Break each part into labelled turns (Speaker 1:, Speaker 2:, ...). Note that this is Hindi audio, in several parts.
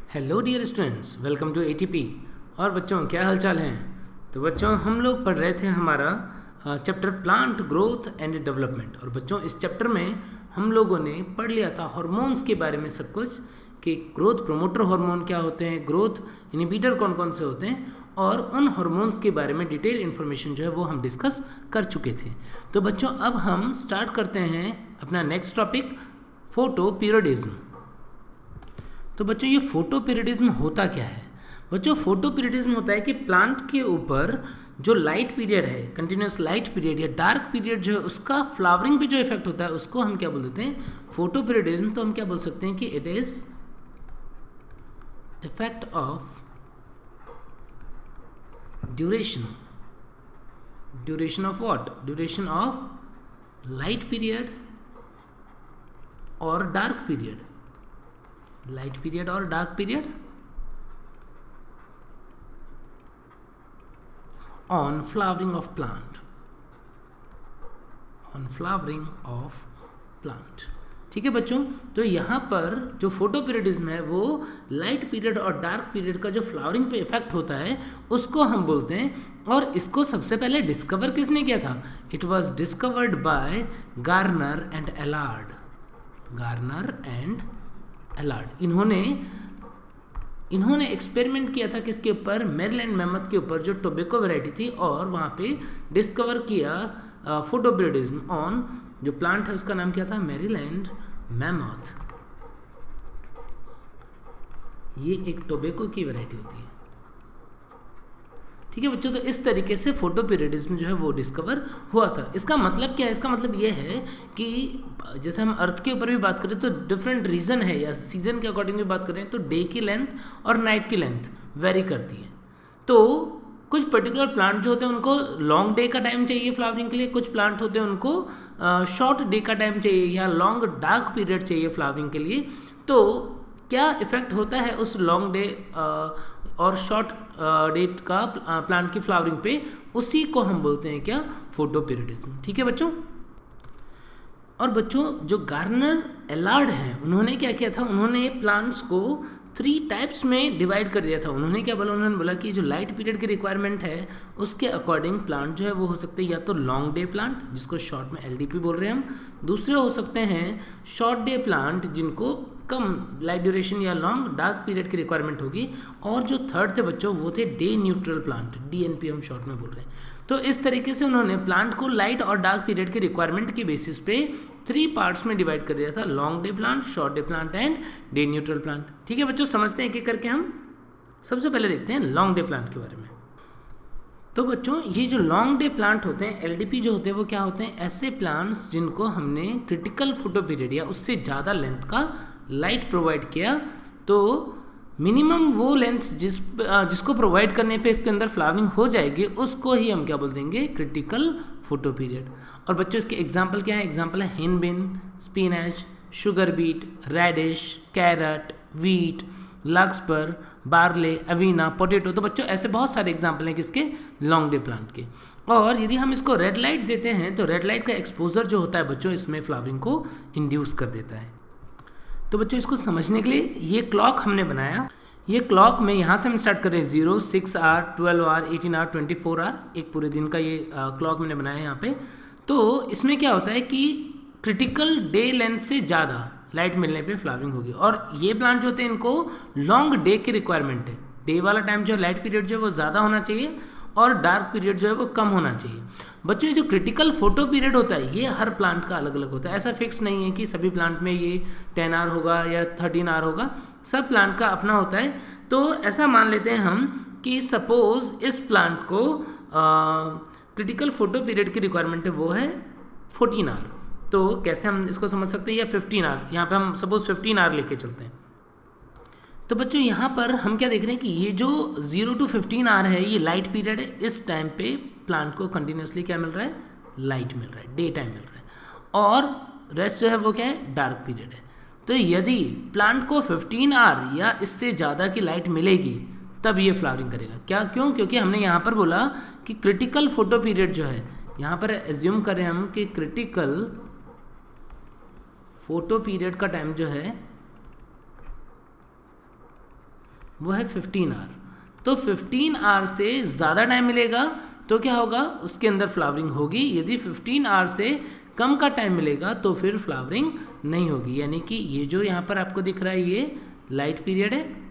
Speaker 1: Hello dear students, welcome to ATP. और बच्चों क्या हालचाल हैं। तो बच्चों हम लोग पढ़ रहे थे हमारा chapter plant growth and development. और बच्चों इस चैप्टर में हम लोगों ने पढ़ लिया था हार्मोन्स के बारे में सब कुछ, कि ग्रोथ प्रोमोटर हार्मोन क्या होते हैं, ग्रोथ इनहिबिटर कौन कौन से होते हैं, और उन हार्मोन्स के बारे में डिटेल इन्फॉर्मेशन जो है वो हम डिस्कस कर चुके थे। तो बच्चों अब हम स्टार्ट करते हैं अपना नेक्स्ट टॉपिक, फोटोपीरियडिज्म। तो बच्चों ये फोटोपीरियडिज्म होता क्या है। बच्चों फोटोपीरियडिज्म होता है कि प्लांट के ऊपर जो लाइट पीरियड है, कंटिन्यूस लाइट पीरियड या डार्क पीरियड जो है, उसका फ्लावरिंग पे जो इफेक्ट होता है उसको हम क्या बोल देते हैं, फोटोपीरियडिज्म। तो हम क्या बोल सकते हैं कि it is effect of duration of what, duration of light period और डार्क पीरियड, लाइट पीरियड और dark period on flowering of plant, on flowering of plant. ठीक है बच्चों, तो यहाँ पर जो फोटोपीरियडिज्म है वो लाइट पीरियड और डार्क पीरियड का जो फ्लावरिंग पे इफेक्ट होता है उसको हम बोलते हैं। और इसको सबसे पहले डिस्कवर किसने किया था, it was discovered by Garner and Allard, Garner and Allard. इन्होंने एक्सपेरिमेंट किया था किसके ऊपर, मैरीलैंड मैमथ के ऊपर जो टोबैको वैरायटी थी, और वहाँ पे डिस्कवर किया फोटोपीरियडिज्म ऑन जो प्लांट है उसका नाम क्या था, मैरीलैंड मैमथ। ये एक टोबैको की वैरायटी होती है। ठीक है बच्चों, तो इस तरीके से फोटोपीरियडिज्म जो है वो डिस्कवर हुआ था। इसका मतलब क्या है, इसका मतलब ये है कि जैसे हम अर्थ के ऊपर भी बात करें तो डिफरेंट रीजन है, या सीजन के अकॉर्डिंग भी बात करें तो डे की लेंथ और नाइट की लेंथ वेरी करती है। तो कुछ पर्टिकुलर प्लांट जो होते हैं उनको लॉन्ग डे का टाइम चाहिए फ्लावरिंग के लिए, कुछ प्लांट होते हैं उनको शॉर्ट डे का टाइम चाहिए या लॉन्ग डार्क पीरियड चाहिए फ्लावरिंग के लिए। तो क्या इफेक्ट होता है उस लॉन्ग डे और शॉर्ट डेट का प्लांट की फ्लावरिंग पे, उसी को हम बोलते हैं क्या, फोटोपीरियडिज्म। ठीक है बच्चों। और बच्चों जो गार्नर एलार्ड हैं उन्होंने क्या किया था, उन्होंने प्लांट्स को 3 टाइप्स में डिवाइड कर दिया था। उन्होंने क्या बोला, उन्होंने बोला कि जो लाइट पीरियड की रिक्वायरमेंट है उसके अकॉर्डिंग प्लांट जो है वो हो सकते हैं या तो लॉन्ग डे प्लांट, जिसको शॉर्ट में एलडीपी बोल रहे हैं हम, दूसरे हो सकते हैं शॉर्ट डे प्लांट जिनको कम लाइट ड्यूरेशन या लॉन्ग डार्क पीरियड की रिक्वायरमेंट होगी, और जो थर्ड थे बच्चों वो थे डे न्यूट्रल प्लांट, डीएनपी हम शॉर्ट में बोल रहे हैं। तो इस तरीके से उन्होंने प्लांट को लाइट और डार्क पीरियड की रिक्वायरमेंट के बेसिस पे 3 पार्ट्स में डिवाइड कर दिया था, long day plant, short day plant and day neutral plant. ठीक है बच्चों, समझते हैं एक एक करके हम। सबसे पहले देखते हैं लॉन्ग डे प्लांट के बारे में। तो बच्चों ये जो लॉन्ग डे प्लांट होते हैं, एलडीपी जो होते हैं वो क्या होते हैं, ऐसे प्लांट्स जिनको हमने क्रिटिकल फोटो पीरियड या उससे ज़्यादा लेंथ का लाइट प्रोवाइड किया। तो मिनिमम वो लेंथ जिसको प्रोवाइड करने पे इसके अंदर फ्लावरिंग हो जाएगी उसको ही हम क्या बोल देंगे, क्रिटिकल फोटो पीरियड। और बच्चों इसके एग्जांपल क्या है, एग्जांपल है henbane, spinach, sugar beet, radish, carrot, wheat, larkspur, barley, avena, potato. तो बच्चों ऐसे बहुत सारे एग्जांपल हैं किसके, लॉन्ग डे प्लांट के। और यदि हम इसको रेड लाइट देते हैं तो रेड लाइट का एक्सपोजर जो होता है बच्चों इसमें फ्लावरिंग को इंड्यूस कर देता है। तो बच्चों इसको समझने के लिए ये क्लॉक हमने बनाया। ये क्लॉक में यहाँ से हम स्टार्ट कर रहे हैं 0, 6 आवर, 12 आवर, 18 आवर, 24 आवर, एक पूरे दिन का ये क्लॉक मैंने बनाया है यहाँ पे। तो इसमें क्या होता है कि क्रिटिकल डे लेंथ से ज़्यादा लाइट मिलने पे फ्लावरिंग होगी। और ये प्लांट जो होते हैं इनको लॉन्ग डे की रिक्वायरमेंट है, डे वाला टाइम जो है लाइट पीरियड जो है वो ज़्यादा होना चाहिए और डार्क पीरियड जो है वो कम होना चाहिए। बच्चों जो क्रिटिकल फोटो पीरियड होता है ये हर प्लांट का अलग अलग होता है, ऐसा फिक्स नहीं है कि सभी प्लांट में ये 10 आवर होगा या 13 आवर होगा, सब प्लांट का अपना होता है। तो ऐसा मान लेते हैं हम कि सपोज इस प्लांट को क्रिटिकल फोटो पीरियड की रिक्वायरमेंट है वो है 14 आवर। तो कैसे हम इसको समझ सकते हैं, या 15 आवर, यहाँ पे हम सपोज 15 आवर लेके चलते हैं। तो बच्चों यहाँ पर हम क्या देख रहे हैं कि ये जो 0 to 15 आवर है ये लाइट पीरियड है। इस टाइम पे प्लांट को कंटिन्यूसली क्या मिल रहा है, लाइट मिल रहा है, डे टाइम मिल रहा है, और रेस्ट जो है वो क्या है, डार्क पीरियड है। तो यदि प्लांट को 15 आवर या इससे ज़्यादा की लाइट मिलेगी तब ये फ्लावरिंग करेगा। क्या, क्यों, क्योंकि हमने यहाँ पर बोला कि क्रिटिकल फोटो पीरियड जो है, यहाँ पर एज्यूम करें हम कि क्रिटिकल फोटो पीरियड का टाइम जो है वो है 15 आवर। तो 15 आवर से ज़्यादा टाइम मिलेगा तो क्या होगा, उसके अंदर फ्लावरिंग होगी। यदि 15 आवर से कम का टाइम मिलेगा तो फिर फ्लावरिंग नहीं होगी। यानी कि ये जो यहाँ पर आपको दिख रहा है ये लाइट पीरियड है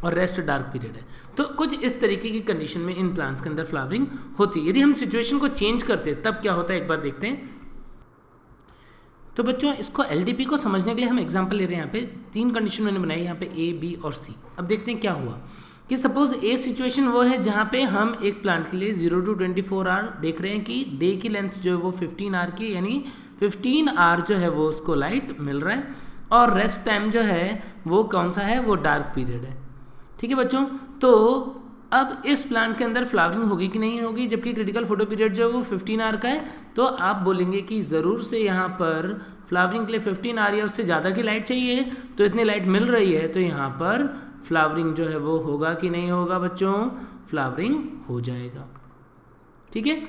Speaker 1: और रेस्ट डार्क पीरियड है। तो कुछ इस तरीके की कंडीशन में इन प्लांट्स के अंदर फ्लावरिंग होती है। यदि हम सिचुएशन को चेंज करते हैं तब क्या होता है, एक बार देखते हैं। तो बच्चों इसको एलडीपी को समझने के लिए हम एग्जांपल ले रहे हैं। यहाँ पे 3 कंडीशन मैंने बनाई, यहाँ पे ए, बी और सी। अब देखते हैं क्या हुआ कि सपोज ए सिचुएशन वो है जहाँ पे हम एक प्लांट के लिए 0 to 24 आवर देख रहे हैं कि डे की लेंथ जो है वो 15 आवर की, यानी 15 आवर जो है वो उसको लाइट मिल रहा है, और रेस्ट टाइम जो है वो कौन सा है, वो डार्क पीरियड है। ठीक है बच्चों, तो अब इस प्लांट के अंदर फ्लावरिंग होगी कि नहीं होगी, जबकि क्रिटिकल फोटो पीरियड जो है वो 15 आवर का है। तो आप बोलेंगे कि ज़रूर से यहाँ पर फ्लावरिंग के लिए 15 आवर या उससे ज़्यादा की लाइट चाहिए, तो इतनी लाइट मिल रही है तो यहाँ पर फ्लावरिंग जो है वो होगा कि नहीं होगा बच्चों, फ्लावरिंग हो जाएगा। ठीक है,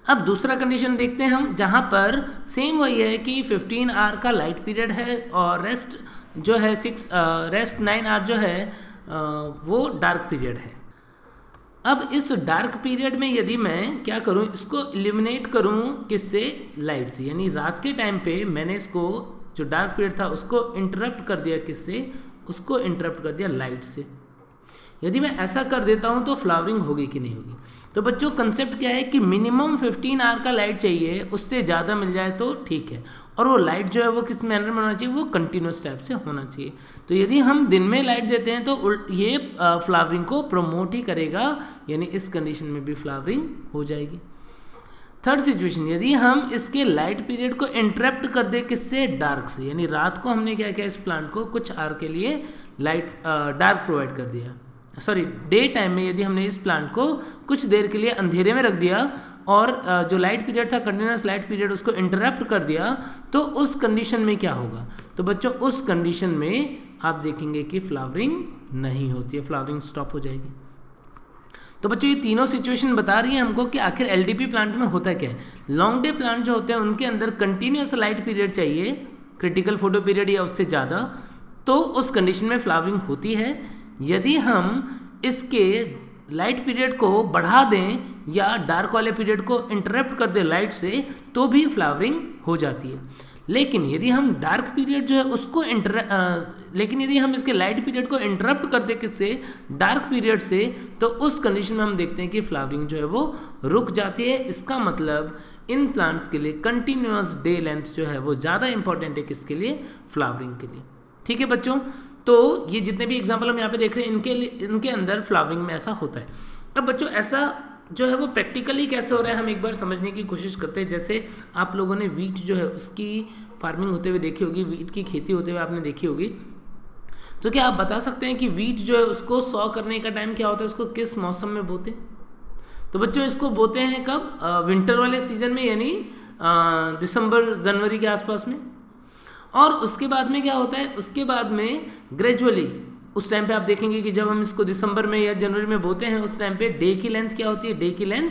Speaker 1: अब दूसरा कंडीशन देखते हैं हम, जहाँ पर सेम वही है कि 15 आवर का लाइट पीरियड है और रेस्ट जो है 9 आवर जो है वो डार्क पीरियड है। अब इस डार्क पीरियड में यदि मैं क्या करूं, इसको एलिमिनेट करूं किससे, लाइट से। यानी रात के टाइम पे मैंने इसको जो डार्क पीरियड था उसको इंटरप्ट कर दिया किससे, उसको इंटरप्ट कर दिया लाइट से। यदि मैं ऐसा कर देता हूं तो फ्लावरिंग होगी कि नहीं होगी। तो बच्चों कंसेप्ट क्या है कि मिनिमम 15 आवर का लाइट चाहिए, उससे ज़्यादा मिल जाए तो ठीक है, और वो लाइट जो है वो किस मैनर में होना चाहिए, वो कंटिन्यूस टाइप से होना चाहिए। तो यदि हम दिन में लाइट देते हैं तो ये फ्लावरिंग को प्रमोट ही करेगा, यानी इस कंडीशन में भी फ्लावरिंग हो जाएगी। थर्ड सिचुएशन, यदि हम इसके लाइट पीरियड को इंटरप्ट कर दे किससे, डार्क से, यानी रात को हमने क्या किया, इस प्लांट को कुछ आवर के लिए लाइट डार्क प्रोवाइड कर दिया, सॉरी डे टाइम में यदि हमने इस प्लांट को कुछ देर के लिए अंधेरे में रख दिया और जो लाइट पीरियड था कंटिन्यूस लाइट पीरियड उसको इंटरप्ट कर दिया, तो उस कंडीशन में क्या होगा, तो बच्चों उस कंडीशन में आप देखेंगे कि फ्लावरिंग नहीं होती है, फ्लावरिंग स्टॉप हो जाएगी। तो बच्चों ये तीनों सिचुएशन बता रही है हमको कि आखिर एलडीपी प्लांट में होता क्या है। लॉन्ग डे प्लांट जो होते हैं उनके अंदर कंटिन्यूस लाइट पीरियड चाहिए, क्रिटिकल फोटो पीरियड या उससे ज़्यादा, तो उस कंडीशन में फ्लावरिंग होती है। यदि हम इसके लाइट पीरियड को बढ़ा दें या डार्क वाले पीरियड को इंटरप्ट कर दें लाइट से तो भी फ्लावरिंग हो जाती है। लेकिन यदि हम डार्क पीरियड जो है उसको लेकिन यदि हम इसके लाइट पीरियड को इंटरप्ट कर दें किससे, डार्क पीरियड से, तो उस कंडीशन में हम देखते हैं कि फ्लावरिंग जो है वो रुक जाती है। इसका मतलब इन प्लांट्स के लिए कंटिन्यूअस डे लेंथ जो है वो ज़्यादा इंपॉर्टेंट है, किसके लिए, फ्लावरिंग के लिए। ठीक है बच्चों, तो ये जितने भी एग्जाम्पल हम यहाँ पे देख रहे हैं इनके अंदर फ्लावरिंग में ऐसा होता है। अब बच्चों ऐसा जो है वो प्रैक्टिकली कैसे हो रहा है हम एक बार समझने की कोशिश करते हैं। जैसे आप लोगों ने वीट जो है उसकी फार्मिंग होते हुए देखी होगी, वीट की खेती होते हुए आपने देखी होगी, तो क्या आप बता सकते हैं कि वीट जो है उसको सॉ करने का टाइम क्या होता है, उसको किस मौसम में बोते हैं? तो बच्चों इसको बोते हैं कब, विंटर वाले सीजन में, यानी दिसंबर जनवरी के आसपास में। और उसके बाद में क्या होता है, उसके बाद में ग्रेजुअली उस टाइम पे आप देखेंगे कि जब हम इसको दिसंबर में या जनवरी में बोते हैं उस टाइम पे डे की लेंथ क्या होती है, डे की लेंथ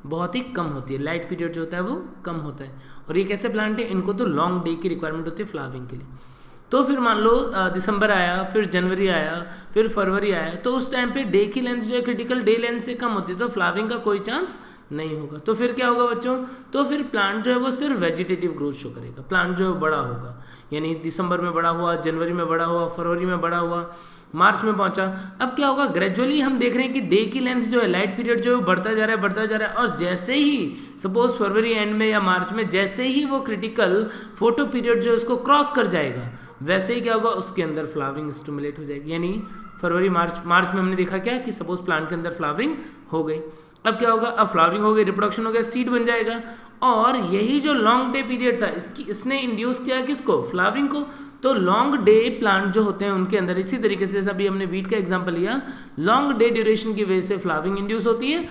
Speaker 1: बहुत ही कम होती है, लाइट पीरियड जो होता है वो कम होता है। और ये कैसे प्लांट है, इनको तो लॉन्ग डे की रिक्वायरमेंट होती है फ्लावरिंग के लिए। तो फिर मान लो दिसंबर आया, फिर जनवरी आया, फिर फरवरी आया, तो उस टाइम पे डे की लेंथ जो है क्रिटिकल डे लेंथ से कम होती है, तो फ्लावरिंग का कोई चांस नहीं होगा। तो फिर क्या होगा बच्चों, तो फिर प्लांट जो है वो सिर्फ वेजिटेटिव ग्रोथ शो करेगा, प्लांट जो है बड़ा होगा, यानी दिसंबर में बड़ा हुआ, जनवरी में बड़ा हुआ, फरवरी में बड़ा हुआ, मार्च में पहुंचा। अब क्या होगा, ग्रेजुअली हम देख रहे हैं कि डे की लेंथ जो है, लाइट पीरियड जो है वो बढ़ता जा रहा है, बढ़ता जा रहा है, और जैसे ही सपोज फरवरी एंड में या मार्च में जैसे ही वो क्रिटिकल फोटो पीरियड जो है उसको क्रॉस कर जाएगा, वैसे ही क्या होगा, उसके अंदर फ्लावरिंग स्टिमुलेट हो जाएगी। यानी फरवरी मार्च में हमने देखा क्या कि सपोज प्लांट के अंदर फ्लावरिंग हो गई। अब क्या होगा, अब फ्लावरिंग हो गई, रिप्रोडक्शन हो गया, सीड बन जाएगा, और यही जो लॉन्ग डे पीरियड था इसने इंड्यूस किया किसको, फ्लावरिंग को। तो लॉन्ग डे प्लांट जो होते हैं उनके अंदर इसी तरीके से, अभी हमने वीट का एग्जांपल लिया, लॉन्ग डे ड्यूरेशन की वजह से फ्लावरिंग इंड्यूस होती है।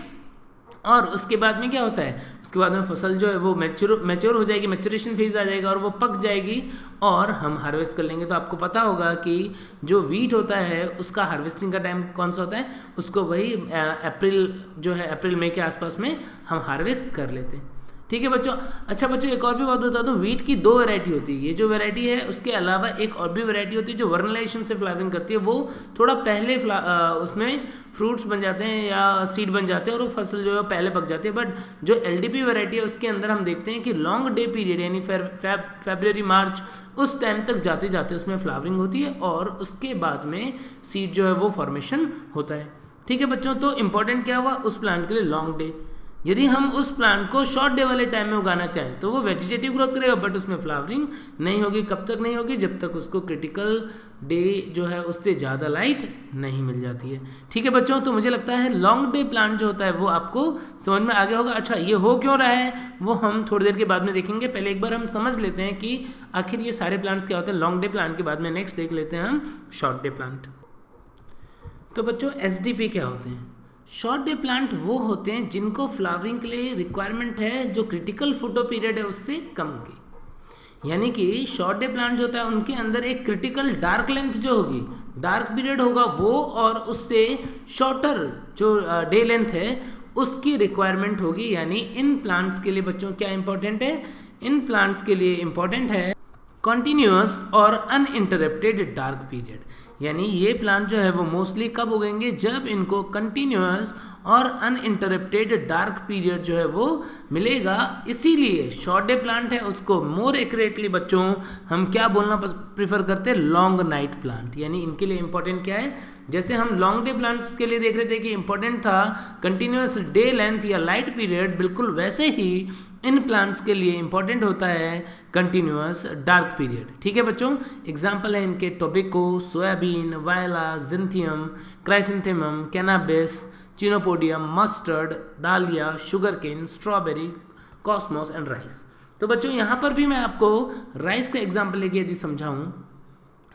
Speaker 1: और उसके बाद में क्या होता है, उसके बाद में फसल जो है वो मैच्योर हो जाएगी, मैच्योरेशन फेज आ जाएगा और वो पक जाएगी और हम हार्वेस्ट कर लेंगे। तो आपको पता होगा कि जो वीट होता है उसका हार्वेस्टिंग का टाइम कौन सा होता है, उसको वही अप्रैल जो है, अप्रैल मई के आसपास में हम हार्वेस्ट कर लेते हैं। ठीक है बच्चों। अच्छा बच्चों, एक और भी बात बता दूं, वीट की 2 वैरायटी होती है। ये जो वैरायटी है उसके अलावा एक और भी वैरायटी होती है जो वर्नलाइजेशन से फ्लावरिंग करती है। वो थोड़ा पहले उसमें फ्रूट्स बन जाते हैं या सीड बन जाते हैं और वो फसल जो है पहले पक जाती है। बट जो एलडीपी वैरायटी है उसके अंदर हम देखते हैं कि लॉन्ग डे पीरियड यानी फरवरी मार्च उस टाइम तक जाते जाते उसमें फ्लावरिंग होती है और उसके बाद में सीड जो है वो फॉर्मेशन होता है। ठीक है बच्चों, तो इंपॉर्टेंट क्या हुआ उस प्लांट के लिए लॉन्ग डे। यदि हम उस प्लांट को शॉर्ट डे वाले टाइम में उगाना चाहें तो वो वेजिटेटिव ग्रोथ करेगा बट उसमें फ्लावरिंग नहीं होगी। कब तक नहीं होगी? जब तक उसको क्रिटिकल डे जो है उससे ज़्यादा लाइट नहीं मिल जाती है। ठीक है बच्चों, तो मुझे लगता है लॉन्ग डे प्लांट जो होता है वो आपको समझ में आ गया होगा। अच्छा, ये हो क्यों रहा है वो हम थोड़ी देर के बाद में देखेंगे। पहले एक बार हम समझ लेते हैं कि आखिर ये सारे प्लांट्स क्या होते हैं। लॉन्ग डे प्लांट के बाद में नेक्स्ट देख लेते हैं हम शॉर्ट डे प्लांट। तो बच्चों एसडीपी क्या होते हैं? शॉर्ट डे प्लांट वो होते हैं जिनको फ्लावरिंग के लिए रिक्वायरमेंट है जो क्रिटिकल फोटो पीरियड है उससे कम की। यानी कि शॉर्ट डे प्लांट जो होता है उनके अंदर एक क्रिटिकल डार्क लेंथ जो होगी, डार्क पीरियड होगा वो, और उससे शॉर्टर जो डे लेंथ है उसकी रिक्वायरमेंट होगी। यानी इन प्लांट्स के लिए बच्चों क्या इंपॉर्टेंट है? इन प्लांट्स के लिए इंपॉर्टेंट है कॉन्टिन्यूअस और अनइंटरप्टेड डार्क पीरियड। यानी ये प्लांट जो है वो मोस्टली कब उगेंगे? जब इनको कंटिन्यूअस और अनइंटरप्टेड डार्क पीरियड जो है वो मिलेगा। इसीलिए शॉर्ट डे प्लांट है उसको मोर एक्यूरेटली बच्चों हम क्या बोलना प्रीफर करते हैं? Long night plant. यानी इनके लिए इंपॉर्टेंट क्या है? जैसे हम लॉन्ग डे प्लांट्स के लिए देख रहे थे कि इंपॉर्टेंट था कंटिन्यूअस डे लेंथ या लाइट पीरियड, बिल्कुल वैसे ही इन प्लांट्स के लिए इंपॉर्टेंट होता है कंटिन्यूअस डार्क पीरियड। ठीक है बच्चों, एग्जाम्पल है इनके tobacco, soybean, viola, xanthium, chrysanthemum, cannabis, chenopodium, mustard, dahlia, sugar cane, strawberry, cosmos and rice. तो बच्चों यहाँ पर भी मैं आपको राइस का एग्जाम्पल लेके यदि समझाऊँ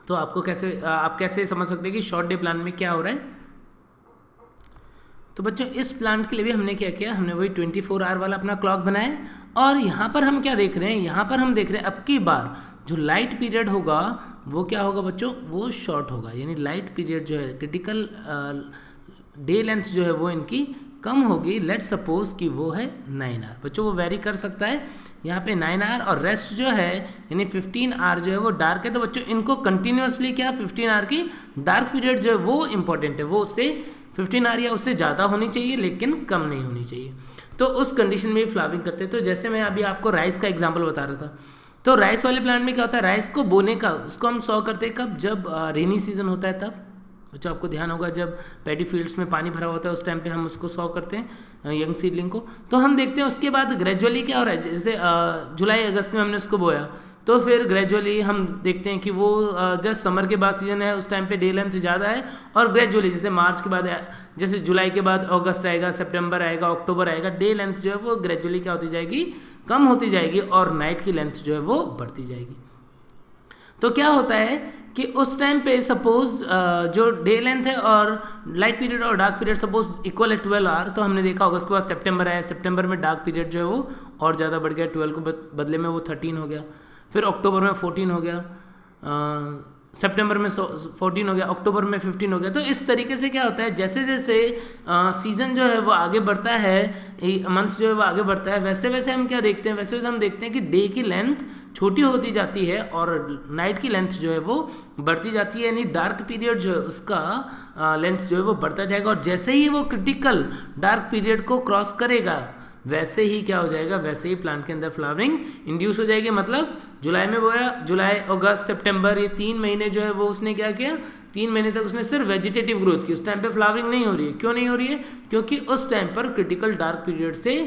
Speaker 1: तो आपको आप कैसे समझ सकते हैं कि शॉर्ट डे प्लांट में क्या हो रहा है। तो बच्चों इस प्लांट के लिए भी हमने क्या किया? हमने वही 24 आवर वाला अपना क्लॉक बनाया और यहाँ पर हम क्या देख रहे हैं? यहाँ पर हम देख रहे हैं अब की बार जो लाइट पीरियड होगा वो क्या होगा बच्चों? वो शॉर्ट होगा। यानी लाइट पीरियड जो है क्रिटिकल डे लेंथ जो है वो इनकी कम होगी। लेट सपोज कि वो है 9 आवर। बच्चों वो वेरी कर सकता है, यहाँ पे 9 आवर और रेस्ट जो है यानी 15 आवर जो है वो डार्क है। तो बच्चों इनको कंटिन्यूसली क्या 15 आवर की डार्क पीरियड जो है वो इंपॉर्टेंट है, वो उससे 15 आवर या उससे ज़्यादा होनी चाहिए लेकिन कम नहीं होनी चाहिए। तो उस कंडीशन में भी फ्लावरिंग करते हैं। तो जैसे मैं अभी आपको राइस का एग्जाम्पल बता रहा था, तो राइस वाले प्लांट में क्या होता है? राइस को बोने का उसको हम सॉ करते हैं कब? जब रेनी सीजन होता है तब। बच्चों आपको ध्यान होगा जब पैडी फील्ड्स में पानी भरा होता है उस टाइम पे हम उसको सॉ करते हैं यंग सीडलिंग को। तो हम देखते हैं उसके बाद ग्रेजुअली क्या हो रहा है, जैसे जुलाई अगस्त में हमने उसको बोया तो फिर ग्रेजुअली हम देखते हैं कि वो जस्ट समर के बाद सीजन है उस टाइम पे डे लेंथ ज़्यादा है, और ग्रेजुअली जैसे मार्च के बाद, जैसे जुलाई के बाद अगस्त आएगा, सितंबर आएगा, अक्टूबर आएगा, डे लेंथ जो है वो ग्रेजुअली क्या होती जाएगी? कम होती जाएगी और नाइट की लेंथ जो है वो बढ़ती जाएगी। तो क्या होता है कि उस टाइम पे सपोज जो डे लेंथ है और लाइट पीरियड और डार्क पीरियड सपोज इक्वल है 12 आवर, तो हमने देखा होगा उसके बाद सितंबर आया, सितंबर में डार्क पीरियड जो है वो और ज़्यादा बढ़ गया, 12 को बदले में वो 13 हो गया, फिर अक्टूबर में 14 हो गया, सितंबर में 14 हो गया, अक्टूबर में 15 हो गया। तो इस तरीके से क्या होता है जैसे जैसे सीज़न जो है वो आगे बढ़ता है, मंथ जो है वो आगे बढ़ता है, वैसे वैसे हम क्या देखते हैं? वैसे वैसे हम देखते हैं कि डे की लेंथ छोटी होती जाती है और नाइट की लेंथ जो है वो बढ़ती जाती है। यानी डार्क पीरियड जो है उसका लेंथ जो है वो बढ़ता जाएगा और जैसे ही वो क्रिटिकल डार्क पीरियड को क्रॉस करेगा वैसे ही क्या हो जाएगा? वैसे ही प्लांट के अंदर फ्लावरिंग इंड्यूस हो जाएगी। मतलब जुलाई में बोया, जुलाई अगस्त सितंबर ये 3 महीने जो है वो उसने क्या किया? 3 महीने तक उसने सिर्फ वेजिटेटिव ग्रोथ की। उस टाइम पे फ्लावरिंग नहीं हो रही है। क्यों नहीं हो रही है? क्योंकि उस टाइम पर क्रिटिकल डार्क पीरियड से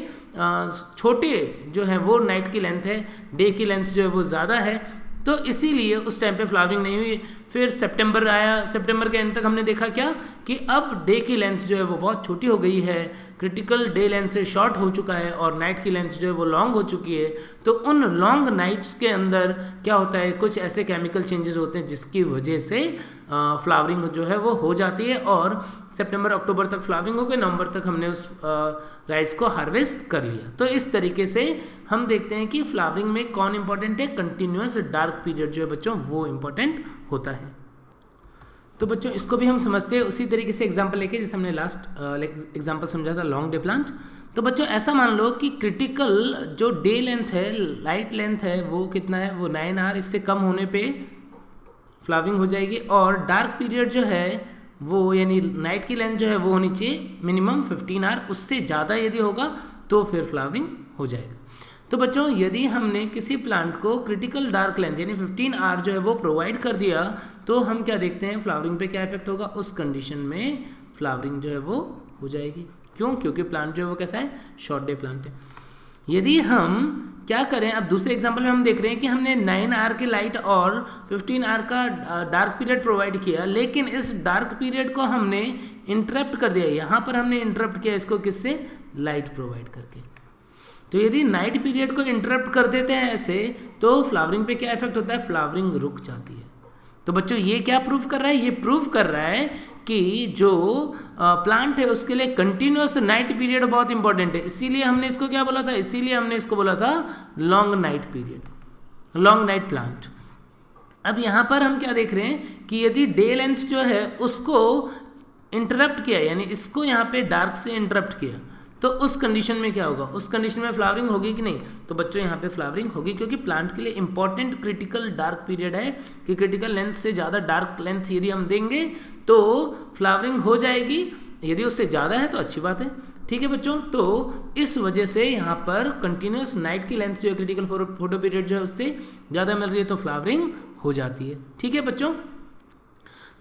Speaker 1: छोटे जो है वो नाइट की लेंथ है, डे की लेंथ जो है वो ज़्यादा है, तो इसीलिए उस टाइम पे फ्लावरिंग नहीं हुई। फिर सितंबर आया, सितंबर के एंड तक हमने देखा क्या कि अब डे की लेंथ जो है वो बहुत छोटी हो गई है, क्रिटिकल डे लेंथ से शॉर्ट हो चुका है और नाइट की लेंथ जो है वो लॉन्ग हो चुकी है। तो उन लॉन्ग नाइट्स के अंदर क्या होता है? कुछ ऐसे केमिकल चेंजेस होते हैं जिसकी वजह से फ्लावरिंग जो है वो हो जाती है और सितंबर अक्टूबर तक फ्लावरिंग हो गई, नवंबर तक हमने उस राइस को हार्वेस्ट कर लिया। तो इस तरीके से हम देखते हैं कि फ्लावरिंग में कौन इंपॉर्टेंट है? कंटिन्यूअस डार्क पीरियड जो है बच्चों वो इंपॉर्टेंट होता है। तो बच्चों इसको भी हम समझते हैं उसी तरीके से एग्जांपल लेके, जैसे हमने लास्ट एग्जांपल समझा था लॉन्ग डे प्लांट। तो बच्चों ऐसा मान लो कि क्रिटिकल जो डे लेंथ है, लाइट लेंथ है, वो कितना है, वो 9 आवर, इससे कम होने पे फ्लावरिंग हो जाएगी। और डार्क पीरियड जो है वो, यानी नाइट की लेंथ जो है वो होनी चाहिए मिनिमम 15 आवर, उससे ज़्यादा यदि होगा तो फिर फ्लावरिंग हो जाएगा। तो बच्चों यदि हमने किसी प्लांट को क्रिटिकल डार्क लेंथ यानी 15 आवर जो है वो प्रोवाइड कर दिया, तो हम क्या देखते हैं, फ्लावरिंग पे क्या इफेक्ट होगा, उस कंडीशन में फ्लावरिंग जो है वो हो जाएगी। क्यों? क्योंकि प्लांट जो है वो कैसा है, शॉर्ट डे प्लांट है। यदि हम क्या करें, अब दूसरे एग्जांपल में हम देख रहे हैं कि हमने 9 आवर की लाइट और 15 आवर का डार्क पीरियड प्रोवाइड किया, लेकिन इस डार्क पीरियड को हमने इंटरप्ट कर दिया। यहाँ पर हमने इंटरप्ट किया इसको किससे, लाइट प्रोवाइड करके। तो यदि नाइट पीरियड को इंटरप्ट कर देते हैं ऐसे, तो फ्लावरिंग पे क्या इफेक्ट होता है, फ्लावरिंग रुक जाती है। तो बच्चों ये क्या प्रूव कर रहा है, ये प्रूव कर रहा है कि जो प्लांट है उसके लिए कंटिन्यूअस नाइट पीरियड बहुत इंपॉर्टेंट है। इसीलिए हमने इसको क्या बोला था, इसीलिए हमने इसको बोला था long night period, long night plant. अब यहाँ पर हम क्या देख रहे हैं कि यदि डे लेंथ जो है उसको इंटरप्ट किया, यानी इसको यहाँ पे डार्क से इंटरप्ट किया, तो उस कंडीशन में क्या होगा, उस कंडीशन में फ्लावरिंग होगी कि नहीं। तो बच्चों यहाँ पे फ्लावरिंग होगी, क्योंकि प्लांट के लिए इंपॉर्टेंट क्रिटिकल डार्क पीरियड है कि क्रिटिकल लेंथ से ज़्यादा डार्क लेंथ यदि हम देंगे तो फ्लावरिंग हो जाएगी, यदि उससे ज़्यादा है तो अच्छी बात है। ठीक है बच्चों, तो इस वजह से यहाँ पर कंटिन्यूस नाइट की लेंथ जो है क्रिटिकल फोटो पीरियड जो है उससे ज़्यादा मिल रही है, तो फ्लावरिंग हो जाती है। ठीक है बच्चों,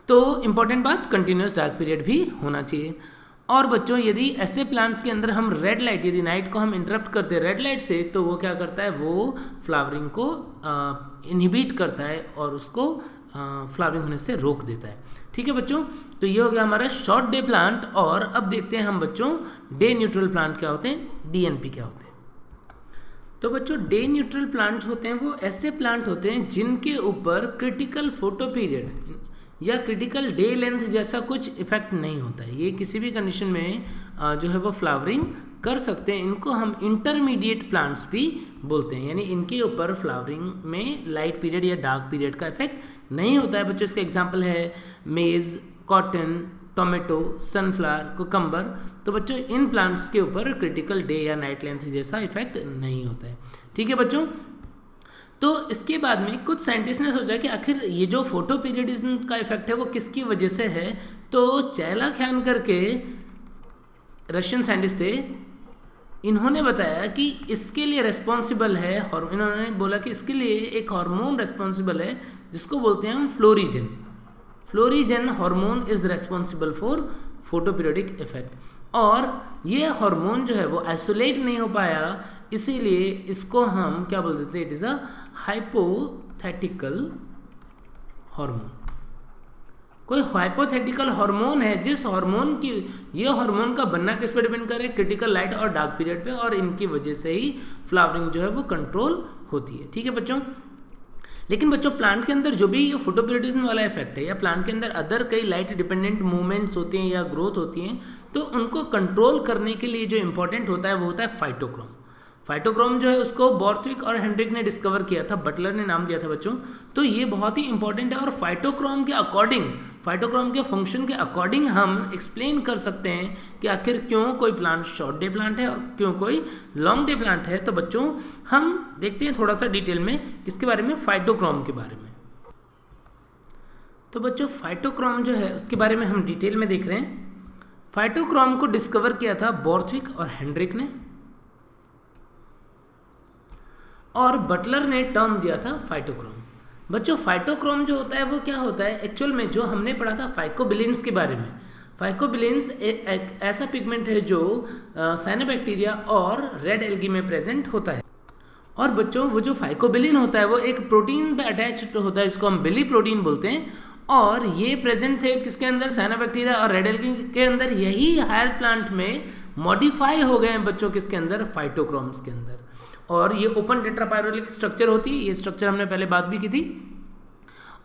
Speaker 1: तो इंपॉर्टेंट बात, कंटिन्यूस डार्क पीरियड भी होना चाहिए। और बच्चों यदि ऐसे प्लांट्स के अंदर हम रेड लाइट, यदि नाइट को हम इंटरप्ट करते हैं रेड लाइट से, तो वो क्या करता है, वो फ्लावरिंग को इनहिबिट करता है और उसको फ्लावरिंग होने से रोक देता है। ठीक है बच्चों, तो ये हो गया हमारा शॉर्ट डे प्लांट। और अब देखते हैं हम बच्चों डे न्यूट्रल प्लांट क्या होते हैं, डीएनपी क्या होते हैं। तो बच्चों डे न्यूट्रल प्लांट्स होते हैं वो ऐसे प्लांट होते हैं जिनके ऊपर क्रिटिकल फोटो पीरियड या क्रिटिकल डे लेंथ जैसा कुछ इफेक्ट नहीं होता है। ये किसी भी कंडीशन में जो है वो फ्लावरिंग कर सकते हैं। इनको हम इंटरमीडिएट प्लांट्स भी बोलते हैं, यानी इनके ऊपर फ्लावरिंग में लाइट पीरियड या डार्क पीरियड का इफेक्ट नहीं होता है। बच्चों इसका एग्जांपल है मेज, कॉटन, टोमेटो, सनफ्लावर, कुकम्बर। तो बच्चों इन प्लांट्स के ऊपर क्रिटिकल डे या नाइट लेंथ जैसा इफेक्ट नहीं होता है। ठीक है बच्चों, तो इसके बाद में कुछ साइंटिस्ट ने सोचा कि आखिर ये जो फोटो पीरियडिज्म का इफेक्ट है वो किसकी वजह से है। तो चैला ख्यान करके रशियन साइंटिस्ट थे, इन्होंने बताया कि इसके लिए रेस्पॉन्सिबल है, और इन्होंने बोला कि इसके लिए एक हार्मोन रेस्पॉन्सिबल है जिसको बोलते हैं हम फ्लोरीजन। फ्लोरीजन hormone is responsible for photo periodic effect. और ये हार्मोन जो है वो आइसोलेट नहीं हो पाया, इसीलिए इसको हम क्या बोल देते हैं, it is a hypothetical hormone. कोई हाइपोथेटिकल हार्मोन है जिस हार्मोन की, ये हार्मोन का बनना किस पे डिपेंड करे, क्रिटिकल लाइट और डार्क पीरियड पे, और इनकी वजह से ही फ्लावरिंग जो है वो कंट्रोल होती है। ठीक है बच्चों, लेकिन बच्चों प्लांट के अंदर जो भी ये फोटोपीरियडिज्म वाला इफेक्ट है, या प्लांट के अंदर अदर कई लाइट डिपेंडेंट मूवमेंट्स होती हैं या ग्रोथ होती हैं, तो उनको कंट्रोल करने के लिए जो इंपॉर्टेंट होता है वो होता है फाइटोक्रोम। फाइटोक्रोम जो है उसको बॉर्थविक और हेनरिक ने डिस्कवर किया था, बटलर ने नाम दिया था बच्चों। तो ये बहुत ही इंपॉर्टेंट है, और फाइटोक्रोम के अकॉर्डिंग, फाइटोक्रोम के फंक्शन के अकॉर्डिंग हम एक्सप्लेन कर सकते हैं कि आखिर क्यों कोई प्लांट शॉर्ट डे प्लांट है और क्यों कोई लॉन्ग डे प्लांट है। तो बच्चों हम देखते हैं थोड़ा सा डिटेल में किसके बारे में, फाइटोक्रोम के बारे में। तो बच्चों फाइटोक्रोम जो है उसके बारे में हम डिटेल में देख रहे हैं। फाइटोक्रोम को डिस्कवर किया था बॉर्थविक और हेनरिक ने, और बटलर ने टर्म दिया था फाइटोक्रोम। बच्चों फाइटोक्रोम जो होता है वो क्या होता है, एक्चुअल में जो हमने पढ़ा था फाइकोबिलिन्स के बारे में। फाइकोबिलिन्स एक ऐसा पिगमेंट है जो साइनोबैक्टीरिया और रेड एल्गी में प्रेजेंट होता है। और बच्चों वो जो फाइकोबिलिन होता है वो एक प्रोटीन पे अटैच्ड होता है, इसको हम बिली प्रोटीन बोलते हैं। और ये प्रेजेंट थे किसके अंदर, साइनोबैक्टीरिया और रेड एल्गी के अंदर। यही हायर प्लांट में मॉडिफाई हो गए हैं बच्चों किसके अंदर, फाइटोक्रोम्स के अंदर। और ये ओपन टेट्रापायरोलिक स्ट्रक्चर होती है, ये स्ट्रक्चर हमने पहले बात भी की थी।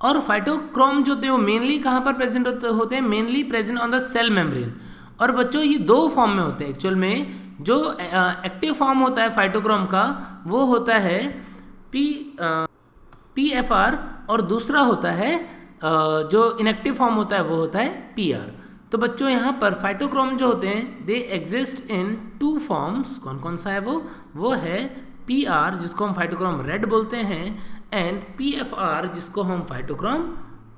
Speaker 1: और फाइटोक्रोम जो होते हैं वो मेनली कहाँ पर प्रेजेंट होते हैं, mainly present on the cell membrane. और बच्चों ये दो फॉर्म में होते हैं एक्चुअल में। जो एक्टिव फॉर्म होता है फाइटोक्रोम का वो होता है PFR, और दूसरा होता है जो इनएक्टिव फॉर्म होता है वो होता है पीआर। तो बच्चों यहाँ पर फाइटोक्रोम जो होते हैं दे एग्जिस्ट इन 2 फॉर्म्स। कौन कौन सा है वो है पीआर जिसको हम फाइटोक्रोम रेड बोलते हैं एंड पीएफआर जिसको हम फाइटोक्रोम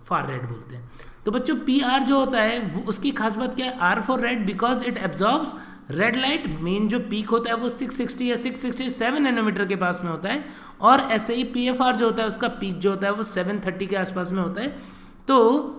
Speaker 1: फार रेड बोलते हैं। तो बच्चों पीआर जो होता है वो उसकी खास बात क्या है, R for red because it absorbs red light. Main जो पीक होता है वो 660 या 667 नैनोमीटर के पास में होता है, और ऐसे ही पीएफआर जो होता है उसका पीक जो होता है वो 730 के आसपास में होता है। तो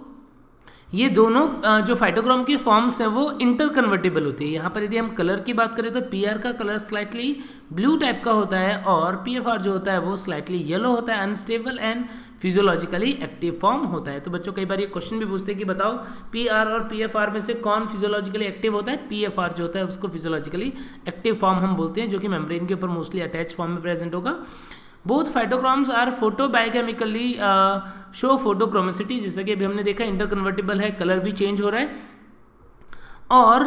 Speaker 1: ये दोनों जो फाइटोक्रोम के फॉर्म्स हैं वो इंटर कन्वर्टेबल होती है। यहाँ पर यदि हम कलर की बात करें तो पीआर का कलर स्लाइटली ब्लू टाइप का होता है और पीएफआर जो होता है वो स्लाइटली येलो होता है, unstable and physiologically active form होता है। तो बच्चों कई बार ये क्वेश्चन भी पूछते हैं कि बताओ पीआर और पीएफआर में से कौन फिजियोलॉजिकली एक्टिव होता है। पीएफआर जो होता है उसको फिजियोलॉजिकली एक्टिव फॉर्म हम बोलते हैं, जो कि मेम्ब्रेन के ऊपर मोस्टली अटैच फॉर्म में प्रेजेंट होगा। बोथ फाइटोक्रोम्स आर फोटोबायोकेमिकली शो फोटोक्रोमेसिटी, जैसा कि अभी हमने देखा इंटर कन्वर्टेबल है, कलर भी चेंज हो रहा है। और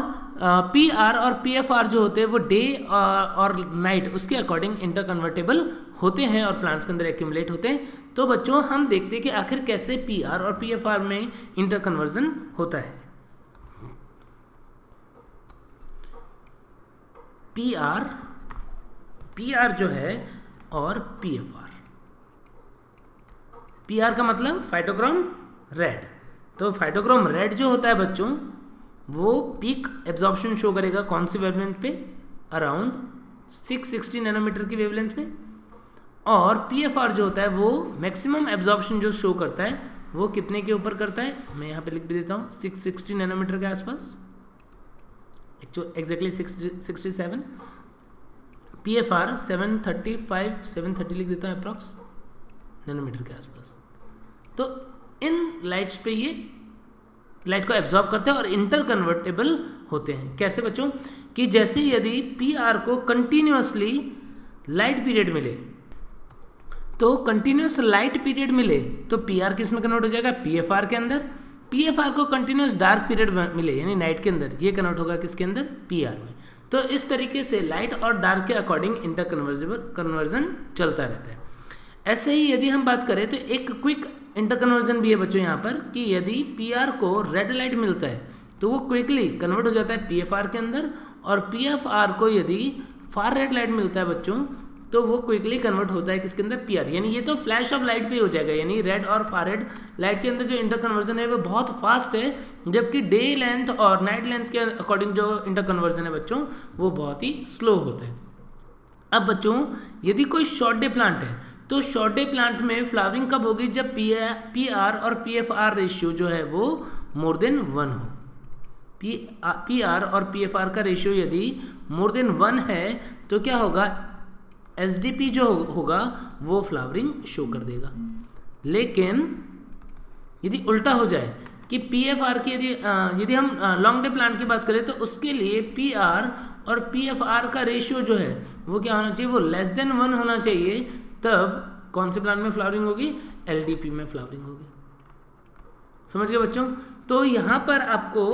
Speaker 1: पी आर और पी एफ आर जो होते हैं वो डे और नाइट उसके अकॉर्डिंग इंटर कन्वर्टेबल होते हैं और प्लांट्स के अंदर एक्यूमुलेट होते हैं। तो बच्चों हम देखते हैं कि आखिर कैसे पी आर और पी एफ आर में इंटर कन्वर्जन होता है। पी आर जो है और P F R, P R का मतलब फाइटोक्रोम रेड। तो फाइटोक्रोम रेड जो होता है बच्चों वो पीक एब्जॉर्प्शन शो करेगा कौन सी वेवलेंथ पे, अराउंड 660 नैनोमीटर की वेवलेंथ पे। और पीएफआर जो होता है वो मैक्सिमम एब्जॉर्प्शन जो शो करता है वो कितने के ऊपर करता है, मैं यहाँ पे लिख भी देता हूँ 660 नैनोमीटर के आसपास, एग्जैक्टली 667। पीएफआर 730 लिख देता हूँ अप्रॉक्स नैनोमीटर के आसपास। तो इन लाइट्स पे ये लाइट को एब्जॉर्ब करते हैं और इंटर कन्वर्टेबल होते हैं। कैसे बच्चों कि जैसे यदि पी आर को कंटिन्यूसली लाइट पीरियड मिले, तो कंटिन्यूस लाइट पीरियड मिले तो पी आर किस में कन्वर्ट हो जाएगा, पी एफ आर के अंदर। पी एफ आर को कंटिन्यूस डार्क पीरियड मिले यानी नाइट के अंदर, ये कन्वर्ट होगा किसके अंदर, पी आर में। तो इस तरीके से लाइट और डार्क के अकॉर्डिंग इंटर कन्वर्जन चलता रहता है। ऐसे ही यदि हम बात करें तो एक क्विक इंटर कन्वर्जन भी है बच्चों यहाँ पर कि यदि पी आर को रेड लाइट मिलता है तो वो क्विकली कन्वर्ट हो जाता है पी एफ आर के अंदर, और पी एफ आर को यदि फार रेड लाइट मिलता है बच्चों तो वो क्विकली कन्वर्ट होता है किसके अंदर, पी आर। यानी ये तो फ्लैश ऑफ लाइट पे हो जाएगा, यानी रेड और फार रेड लाइट के अंदर जो इंटर कन्वर्जन है वो बहुत फास्ट है, जबकि डे लेंथ और नाइट लेंथ के अकॉर्डिंग जो इंटर कन्वर्जन है बच्चों वो बहुत ही स्लो होता है। अब बच्चों यदि कोई शॉर्ट डे प्लांट है तो शॉर्ट डे प्लांट में फ्लावरिंग कब होगी, जब पी आर और पी एफ आर रेशियो जो है वो मोर देन 1 हो। पी आर और पी एफ आर का रेशियो यदि मोर देन 1 है तो क्या होगा, एस डी पी जो होगा वो फ्लावरिंग शो कर देगा। लेकिन यदि उल्टा हो जाए कि पी एफ आर की यदि हम लॉन्ग डे प्लांट की बात करें तो उसके लिए पी आर और पी एफ आर का रेशियो जो है वो क्या होना चाहिए, वो लेस देन 1 होना चाहिए, तब कौन से प्लांट में फ्लावरिंग होगी, एलडीपी में फ्लावरिंग होगी। समझ गए बच्चों। तो यहाँ पर आपको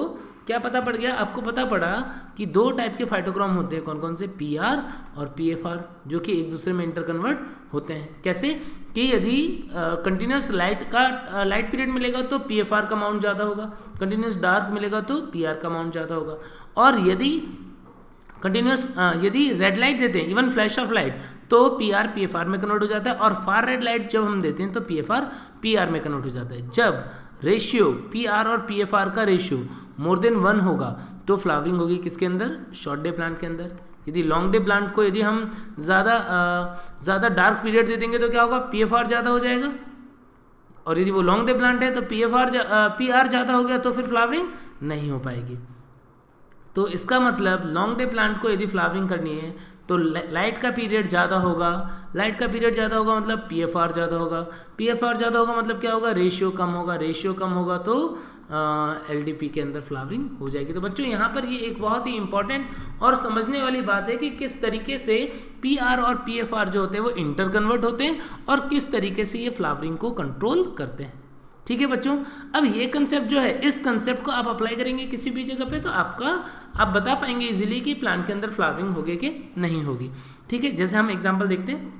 Speaker 1: क्या पता पड़ गया, आपको पता पड़ा कि 2 टाइप के फाइटोक्रोम होते हैं, कौन कौन से, पी आर और पी एफ आर, जो कि एक दूसरे में इंटर कन्वर्ट होते हैं। कैसे कि यदि कंटिन्यूस लाइट पीरियड मिलेगा तो पी एफ आर का अमाउंट ज़्यादा होगा, कंटिन्यूस डार्क मिलेगा तो पी आर का अमाउंट ज़्यादा होगा। और यदि कंटिन्यूस यदि रेड लाइट देते हैं, इवन फ्लैश ऑफ लाइट, तो P R P F R में कन्वर्ट हो जाता है, और फार रेड लाइट जब हम देते हैं तो P F R P R में कन्वर्ट हो जाता है। जब रेशियो पी आर और पी एफ आर का रेशियो मोर देन 1 होगा तो फ्लावरिंग होगी किसके अंदर, शॉर्ट डे प्लांट के अंदर। यदि लॉन्ग डे प्लांट को यदि हम ज़्यादा डार्क पीरियड दे देंगे तो क्या होगा, पी एफ आर ज़्यादा हो जाएगा, और यदि वो लॉन्ग डे प्लांट है तो पी आर ज़्यादा हो गया तो फिर फ्लावरिंग नहीं हो पाएगी। तो इसका मतलब लॉन्ग डे प्लांट को यदि फ्लावरिंग करनी है तो लाइट का पीरियड ज़्यादा होगा, लाइट का पीरियड ज़्यादा होगा मतलब पी एफ आर ज़्यादा होगा, पी एफ आर ज़्यादा होगा मतलब क्या होगा, रेशियो कम होगा, रेशियो कम होगा तो एल डी पी के अंदर फ्लावरिंग हो जाएगी। तो बच्चों यहाँ पर ये एक बहुत ही इंपॉर्टेंट और समझने वाली बात है कि किस तरीके से पी आर और पी एफ आर जो होते हैं वो इंटर कन्वर्ट होते हैं और किस तरीके से ये फ्लावरिंग को कंट्रोल करते हैं। ठीक है बच्चों। अब ये कंसेप्ट जो है, इस कंसेप्ट को आप अप्लाई करेंगे किसी भी जगह पे तो आप बता पाएंगे इजीली कि प्लांट के अंदर फ्लावरिंग होगी कि नहीं होगी। ठीक है, जैसे हम एग्जांपल देखते हैं।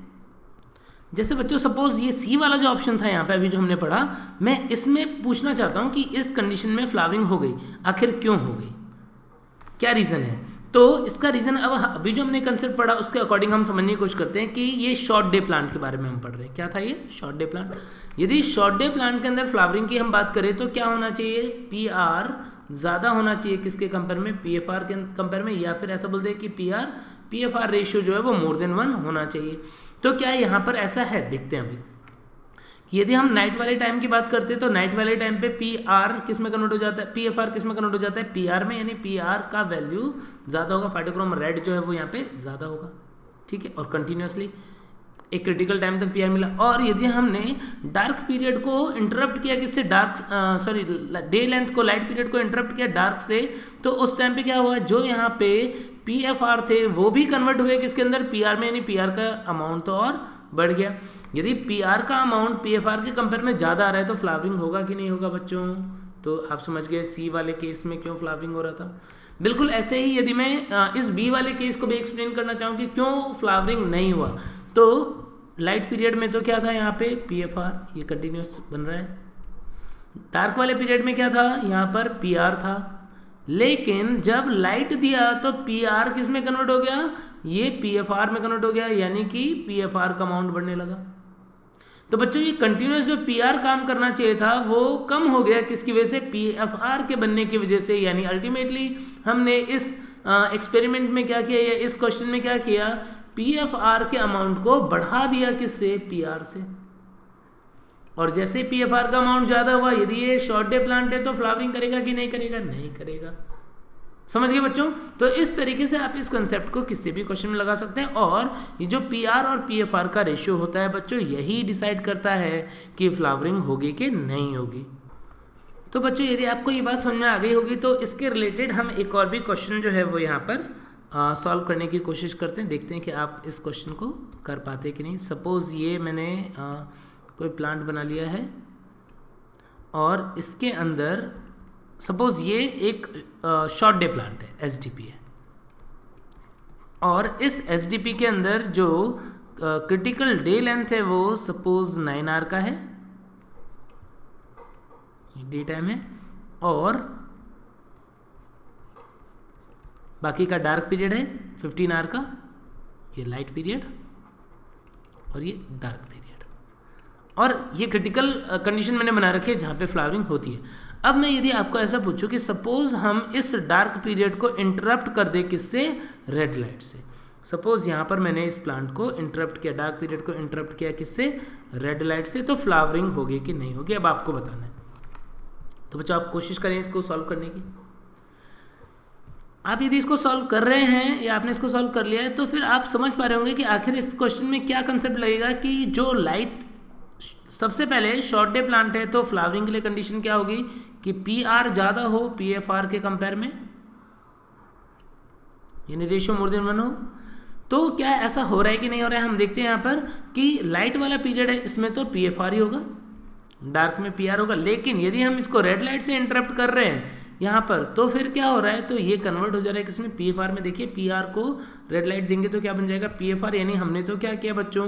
Speaker 1: जैसे बच्चों सपोज ये सी वाला जो ऑप्शन था यहाँ पे अभी जो हमने पढ़ा, मैं इसमें पूछना चाहता हूँ कि इस कंडीशन में फ्लावरिंग हो गई, आखिर क्यों हो गई, क्या रीज़न है। तो इसका रीज़न अब अभी जो हमने कंसेप्ट पढ़ा उसके अकॉर्डिंग हम समझने की कोशिश करते हैं कि ये शॉर्ट डे प्लांट के बारे में हम पढ़ रहे हैं। क्या था ये शॉर्ट डे प्लांट। यदि शॉर्ट डे प्लांट के अंदर फ्लावरिंग की हम बात करें तो क्या होना चाहिए, पी आर ज़्यादा होना चाहिए किसके कंपेयर में, पी एफ आर के कंपेयर में, या फिर ऐसा बोलते हैं कि पी एफ आर रेशियो जो है वो मोर देन 1 होना चाहिए। तो क्या यहाँ पर ऐसा है, देखते हैं अभी। यदि हम नाइट वाले टाइम की बात करते हैं तो नाइट वाले टाइम पे पी आर किस में कन्वर्ट हो जाता है, पी एफ आर किस में कन्वर्ट हो जाता है, पी आर में, यानी पी आर का वैल्यू ज़्यादा होगा, फाइटोक्रोम रेड जो है वो यहाँ पे ज़्यादा होगा, ठीक है। और कंटिन्यूसली एक क्रिटिकल टाइम तक पी आर मिला। और यदि हमने डार्क पीरियड को इंटरप्ट किया किससे, डे लेंथ को, लाइट पीरियड को इंटरप्ट किया डार्क से, तो उस टाइम पे क्या हुआ, जो यहाँ पे पी एफ आर थे वो भी कन्वर्ट हुए किसके अंदर, पी आर में, यानी पी आर का अमाउंट तो और बढ़ गया। यदि पी आर का अमाउंट पी एफ आर के कंपेयर में ज़्यादा आ रहा है तो फ्लावरिंग होगा कि नहीं होगा बच्चों। तो आप समझ गए सी वाले केस में क्यों फ्लावरिंग हो रहा था। बिल्कुल ऐसे ही यदि मैं इस बी वाले केस को भी एक्सप्लेन करना चाहूँ कि क्यों फ्लावरिंग नहीं हुआ, तो लाइट पीरियड में तो क्या था यहाँ पे पी एफ आर, ये कंटिन्यूस बन रहा है। डार्क वाले पीरियड में क्या था, यहाँ पर पी आर था, लेकिन जब लाइट दिया तो पी आर किस में कन्वर्ट हो गया, ये पी एफ आर में कन्वर्ट हो गया, यानी कि पी एफ आर का अमाउंट बढ़ने लगा। तो बच्चों ये कंटिन्यूस जो पी आर काम करना चाहिए था वो कम हो गया, किसकी वजह से, पी एफ आर के बनने की वजह से। यानी अल्टीमेटली हमने इस एक्सपेरिमेंट में क्या किया, या इस क्वेश्चन में क्या किया, पी एफ आर के अमाउंट को बढ़ा दिया किससे, पी आर से। और जैसे पी एफ आर का अमाउंट ज़्यादा हुआ, यदि ये शॉर्ट डे प्लांट है तो फ्लावरिंग करेगा कि नहीं करेगा, नहीं करेगा। समझ गए बच्चों। तो इस तरीके से आप इस कंसेप्ट को किसी भी क्वेश्चन में लगा सकते हैं। और ये जो पी आर और पी एफ आर का रेशियो होता है बच्चों, यही डिसाइड करता है कि फ्लावरिंग होगी कि नहीं होगी। तो बच्चों यदि आपको ये बात समझ में आ गई होगी तो इसके रिलेटेड हम एक और भी क्वेश्चन जो है वो यहाँ पर सॉल्व करने की कोशिश करते हैं, देखते हैं कि आप इस क्वेश्चन को कर पाते कि नहीं। सपोज़ ये मैंने कोई प्लांट बना लिया है और इसके अंदर सपोज़ ये एक शॉर्ट डे प्लांट है, एसडीपी है, और इस एसडीपी के अंदर जो क्रिटिकल डे लेंथ है वो सपोज़ 9 आवर का है, डे टाइम है, और बाकी का डार्क पीरियड है 15 आवर का, ये लाइट पीरियड और ये डार्क पीरियड। और ये क्रिटिकल कंडीशन मैंने बना रखी है जहाँ पे फ्लावरिंग होती है। अब मैं यदि आपको ऐसा पूछूं कि सपोज़ हम इस डार्क पीरियड को इंटरप्ट कर दे किससे, रेड लाइट से। सपोज़ यहाँ पर मैंने इस प्लांट को इंटरप्ट किया, डार्क पीरियड को इंटरप्ट किया किससे, रेड लाइट से, तो फ्लावरिंग होगी कि नहीं होगी, अब आपको बताना है। तो बच्चों आप कोशिश करें इसको सॉल्व करने की। आप यदि इसको सॉल्व कर रहे हैं या आपने इसको सॉल्व कर लिया है तो फिर आप समझ पा रहे होंगे कि आखिर इस क्वेश्चन में क्या कंसेप्ट लगेगा कि जो लाइट, सबसे पहले शॉर्ट डे प्लांट है तो फ्लावरिंग के लिए कंडीशन क्या होगी कि पी आर ज़्यादा हो पी एफ आर के कंपेयर में, यानी रेशियो मोर देन 1 हो। तो क्या ऐसा हो रहा है कि नहीं हो रहा है, हम देखते हैं यहाँ पर कि लाइट वाला पीरियड है इसमें तो पी एफ आर ही होगा, डार्क में पी आर होगा। लेकिन यदि हम इसको रेड लाइट से इंटरप्ट कर रहे हैं यहाँ पर तो फिर क्या हो रहा है, तो ये कन्वर्ट हो जा रहा है किसमें, पी एफ आर में। देखिए पी आर को रेड लाइट देंगे तो क्या बन जाएगा, पी एफ आर। यानी हमने तो क्या किया बच्चों,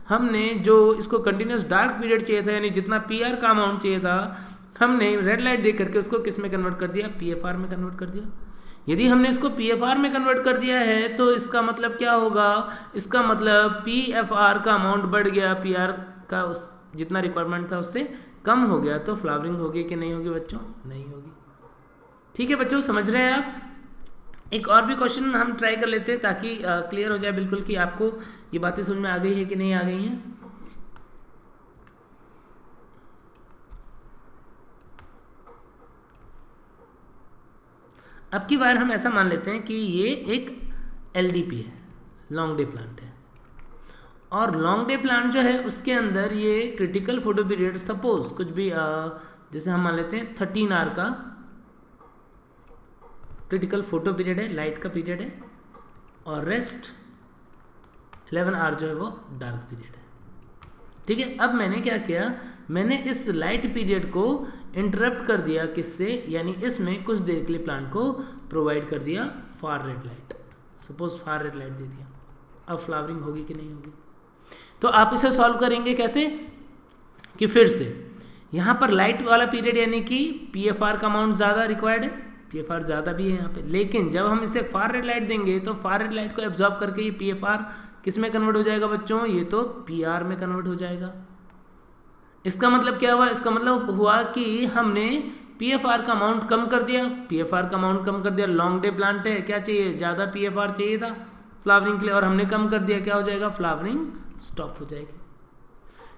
Speaker 1: हमने जो इसको कंटिन्यूस डार्क पीरियड चाहिए था, यानी जितना पी आर का अमाउंट चाहिए था, हमने रेड लाइट दे करके उसको किस में कन्वर्ट कर दिया, पी एफ आर में कन्वर्ट कर दिया। यदि हमने इसको पी एफ आर में कन्वर्ट कर दिया है तो इसका मतलब क्या होगा, इसका मतलब पी एफ आर का अमाउंट बढ़ गया, पी आर का उस जितना रिक्वायरमेंट था उससे कम हो गया, तो फ्लावरिंग होगी कि नहीं होगी बच्चों, नहीं होगी। ठीक है बच्चों, समझ रहे हैं आप। एक और भी क्वेश्चन हम ट्राई कर लेते हैं ताकि क्लियर हो जाए बिल्कुल कि आपको ये बातें समझ में आ गई है कि नहीं आ गई हैं। अब की बार हम ऐसा मान लेते हैं कि ये एक एलडीपी है, लॉन्ग डे प्लांट है, और लॉन्ग डे प्लांट जो है उसके अंदर ये क्रिटिकल फोटो पीरियड सपोज कुछ भी जैसे हम मान लेते हैं 13 आवर का क्रिटिकल फोटो पीरियड है, लाइट का पीरियड है, और रेस्ट 11 आवर जो है वो डार्क पीरियड है। ठीक है, अब मैंने क्या किया, मैंने इस लाइट पीरियड को इंटरप्ट कर दिया किससे, यानी इसमें कुछ देर के लिए प्लांट को प्रोवाइड कर दिया far red light, suppose far red light दे दिया। अब फ्लावरिंग होगी कि नहीं होगी। तो आप इसे सॉल्व करेंगे कैसे कि फिर से यहाँ पर लाइट वाला पीरियड यानी कि PFR का अमाउंट ज़्यादा रिक्वायर्ड है, PFR ज़्यादा भी है यहाँ पे, लेकिन जब हम इसे फार रेड लाइट देंगे तो फार रेड लाइट को एब्जॉर्ब करके ये PFR किस में कन्वर्ट हो जाएगा बच्चों, ये तो PR में कन्वर्ट हो जाएगा। इसका मतलब क्या हुआ, इसका मतलब हुआ कि हमने PFR का अमाउंट कम कर दिया, PFR का अमाउंट कम कर दिया। लॉन्ग डे प्लांट है, क्या चाहिए, ज़्यादा PFR चाहिए था फ्लावरिंग के लिए और हमने कम कर दिया, क्या हो जाएगा, फ्लावरिंग स्टॉप हो जाएगी।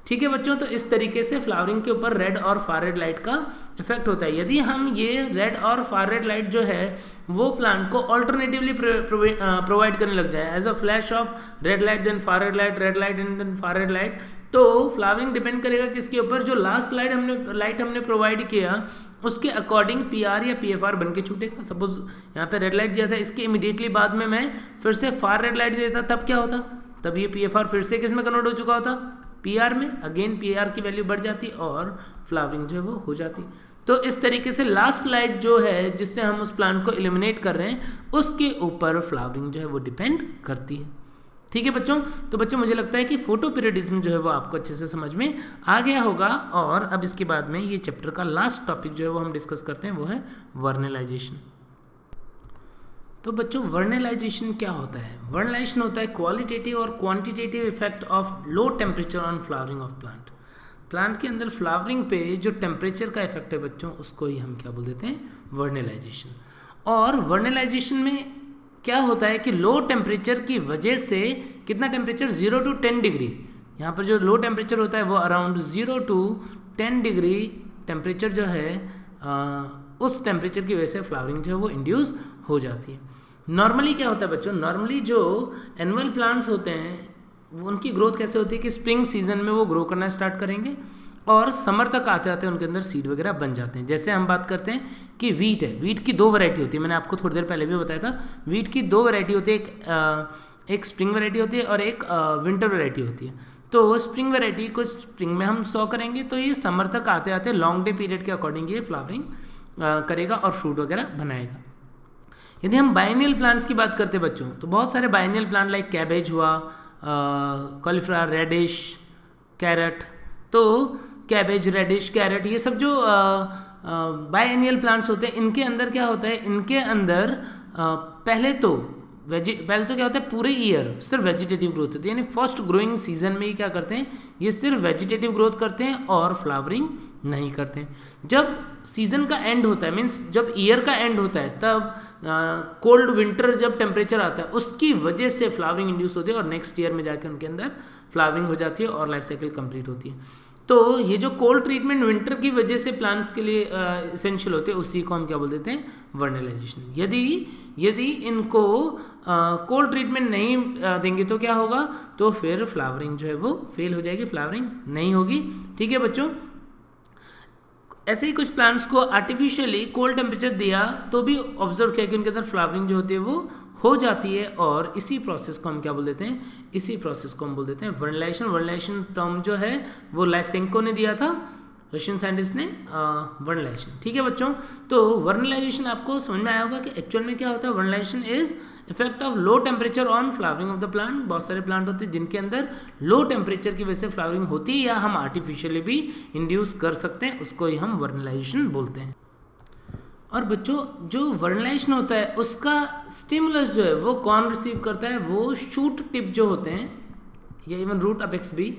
Speaker 1: ठीक है बच्चों, तो इस तरीके से फ्लावरिंग के ऊपर रेड और फार रेड लाइट का इफेक्ट होता है। यदि हम ये रेड और फार रेड लाइट जो है वो प्लांट को ऑल्टरनेटिवली प्रोवाइड करने लग जाए as a flash of red light then far red light and then far red light, तो फ्लावरिंग डिपेंड करेगा किसके ऊपर, जो लास्ट लाइट हमने प्रोवाइड किया उसके अकॉर्डिंग PR या PFR बन के छूटेगा। सपोज यहाँ पे रेड लाइट दिया था, इसके इमीडिएटली बाद में मैं फिर से फार रेड लाइट देता, तब क्या होता, तब ये PFR फिर से किस में कन्वर्ट हो चुका होता, PR में। अगेन PR की वैल्यू बढ़ जाती और फ्लावरिंग जो है वो हो जाती। तो इस तरीके से लास्ट लाइट जो है जिससे हम उस प्लांट को एलिमिनेट कर रहे हैं उसके ऊपर फ्लावरिंग जो है वो डिपेंड करती है। ठीक है बच्चों, तो बच्चों मुझे लगता है कि फोटो पीरियडिज्म जो है वो आपको अच्छे से समझ में आ गया होगा। और अब इसके बाद में ये चैप्टर का लास्ट टॉपिक जो है वो हम डिस्कस करते हैं, वो है वर्नलाइजेशन। तो बच्चों वर्नलाइजेशन क्या होता है, वर्नलाइजेशन होता है क्वालिटेटिव और quantitative effect of low temperature on flowering of plant. Plant के अंदर फ्लावरिंग पे जो टेम्परेचर का इफेक्ट है बच्चों, उसको ही हम क्या बोल देते हैं, वर्नलाइजेशन। और वर्नलाइजेशन में क्या होता है कि लो टेम्परेचर की वजह से, कितना टेम्परेचर, 0 to 10 डिग्री, यहाँ पर जो लो टेम्परेचर होता है वो अराउंड 0 to 10 डिग्री टेम्परेचर जो है उस टेम्परेचर की वजह से फ्लावरिंग जो है वो इंड्यूस हो जाती है। नॉर्मली क्या होता है बच्चों, नॉर्मली जो एनुअल प्लांट्स होते हैं उनकी ग्रोथ कैसे होती है कि स्प्रिंग सीजन में वो ग्रो करना स्टार्ट करेंगे और समर तक आते आते उनके अंदर सीड वगैरह बन जाते हैं। जैसे हम बात करते हैं कि वीट है, वीट की 2 वैरायटी होती है, मैंने आपको थोड़ी देर पहले भी बताया था। वीट की 2 वैरायटी होती है, एक स्प्रिंग वैरायटी होती है और एक विंटर वैरायटी होती है। तो स्प्रिंग वैरायटी को स्प्रिंग में हम सो करेंगे तो ये समर तक आते आते लॉन्ग डे पीरियड के अकॉर्डिंग ये फ्लावरिंग करेगा और फ्रूट वगैरह बनाएगा। यदि हम बाइनियल प्लांट्स की बात करते हैं बच्चों, तो बहुत सारे बाइनियल प्लांट लाइक कैबेज हुआ, कॉलीफ्लावर, रेडिश, कैरेट, तो कैबेज, रेडिश, कैरेट, ये सब जो बाइएनियल प्लांट्स होते हैं इनके अंदर क्या होता है, इनके अंदर पहले तो क्या होता है, पूरे ईयर सिर्फ वेजिटेटिव ग्रोथ होती है, यानी फर्स्ट ग्रोइंग सीजन में ही क्या करते हैं, ये सिर्फ वेजिटेटिव ग्रोथ करते हैं और फ्लावरिंग नहीं करते हैं। जब सीजन का एंड होता है, मीन्स जब ईयर का एंड होता है, तब कोल्ड विंटर जब टेम्परेचर आता है उसकी वजह से फ्लावरिंग इंड्यूस होती है और नेक्स्ट ईयर में जाकर उनके अंदर फ्लावरिंग हो जाती है और लाइफ साइकिल कंप्लीट होती है। तो ये जो कोल्ड ट्रीटमेंट विंटर की वजह से प्लांट्स के लिए इसेंशियल होते हैं, उसी को हम क्या बोल देते हैं, वर्नलाइजेशन। यदि इनको कोल्ड ट्रीटमेंट नहीं देंगे तो क्या होगा, तो फिर फ्लावरिंग जो है वो फेल हो जाएगी, फ्लावरिंग नहीं होगी। ठीक है बच्चों, ऐसे ही कुछ प्लांट्स को आर्टिफिशियली कोल्ड टेम्परेचर दिया तो भी ऑब्जर्व किया कि उनके अंदर फ्लावरिंग जो होती है वो हो जाती है और इसी प्रोसेस को हम क्या बोल देते हैं, इसी प्रोसेस को हम बोल देते हैं वर्नलाइजेशन। वर्नलाइजेशन टर्म जो है वो लाइसेंको ने दिया था, रशियन साइंटिस्ट ने, वर्नलाइजेशन। ठीक है बच्चों, तो वर्नलाइजेशन आपको समझ में आया होगा कि एक्चुअल में क्या होता है। Vernalization is effect of low temperature on flowering of the plant. बहुत सारे प्लांट होते हैं जिनके अंदर लो टेम्परेचर की वजह से फ्लावरिंग होती है या हम आर्टिफिशियली भी इंड्यूस कर सकते हैं, उसको ही हम वर्नलाइजेशन बोलते हैं। और बच्चों जो वर्नलाइजेशन होता है उसका स्टिमुलस जो है वो कौन रिसीव करता है, वो शूट टिप जो होते हैं या इवन रूट अपेक्स भी,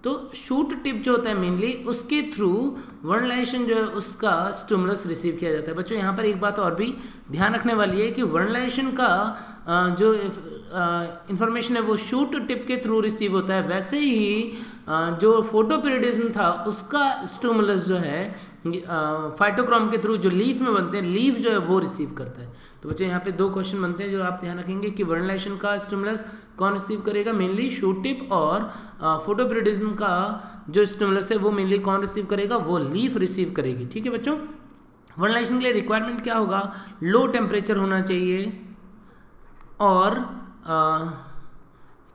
Speaker 1: तो शूट टिप जो होता है मेनली उसके थ्रू वर्नलाइजेशन जो है उसका स्टिमुलस रिसीव किया जाता है। बच्चों यहाँ पर एक बात और भी ध्यान रखने वाली है कि वर्नलाइजेशन का जो इंफॉर्मेशन है वो शूट टिप के थ्रू रिसीव होता है, वैसे ही जो फोटोपीरियडिज्म था उसका स्टिमुलस जो है फाइटोक्रोम के थ्रू जो लीफ में बनते हैं, लीफ जो है वो रिसीव करता है। तो बच्चों यहाँ पे 2 क्वेश्चन बनते हैं जो आप ध्यान रखेंगे कि वर्नलाइजेशन का स्टिमुलस कौन रिसीव करेगा, मेनली शूट टिप, और फोटोपीरियडिज्म का जो स्टिमुलस है वो मेनली कौन रिसीव करेगा, वो लीफ रिसीव करेगी। ठीक है बच्चों, वर्नलाइजेशन के लिए रिक्वायरमेंट क्या होगा, लो टेम्परेचर होना चाहिए और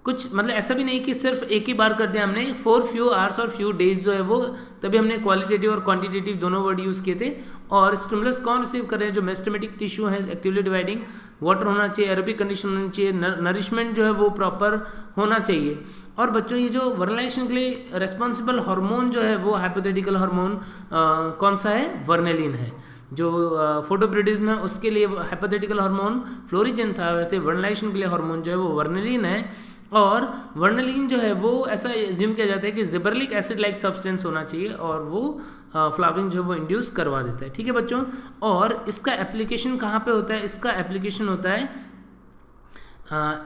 Speaker 1: कुछ मतलब ऐसा भी नहीं कि सिर्फ एक ही बार कर दिया हमने, फॉर फ्यू आवर्स और फ्यू डेज जो है वो, तभी हमने क्वालिटेटिव और क्वांटिटेटिव दोनों वर्ड यूज़ किए थे। और स्टिमुलस कौन रिसीव कर रहे हैं, जो मेस्टमेटिक टिश्यू है एक्टिवली डिवाइडिंग, वाटर होना चाहिए, एरोबिक कंडीशन होनी चाहिए, नरिशमेंट जो है वो प्रॉपर होना चाहिए। और बच्चों ये जो वर्नलाइजेशन के लिए रेस्पॉन्सिबल हार्मोन जो है वो हाइपोथेटिकल हार्मोन कौन सा है, वर्नेलिन है। जो फोटोपीरियडिज्म है उसके लिए हाइपोथेटिकल हार्मोन फ्लोरिजन था, वैसे वर्नलाइजेशन के लिए हार्मोन जो है वो वर्नेलिन है। और वर्नेलिन जो है वो ऐसा एज्यूम किया जाता है कि जिबरलिक एसिड लाइक सब्सटेंस होना चाहिए और वो फ्लावरिंग जो है वो इंड्यूस करवा देता है। ठीक है बच्चों, और इसका एप्लीकेशन कहाँ पे होता है, इसका एप्लीकेशन होता है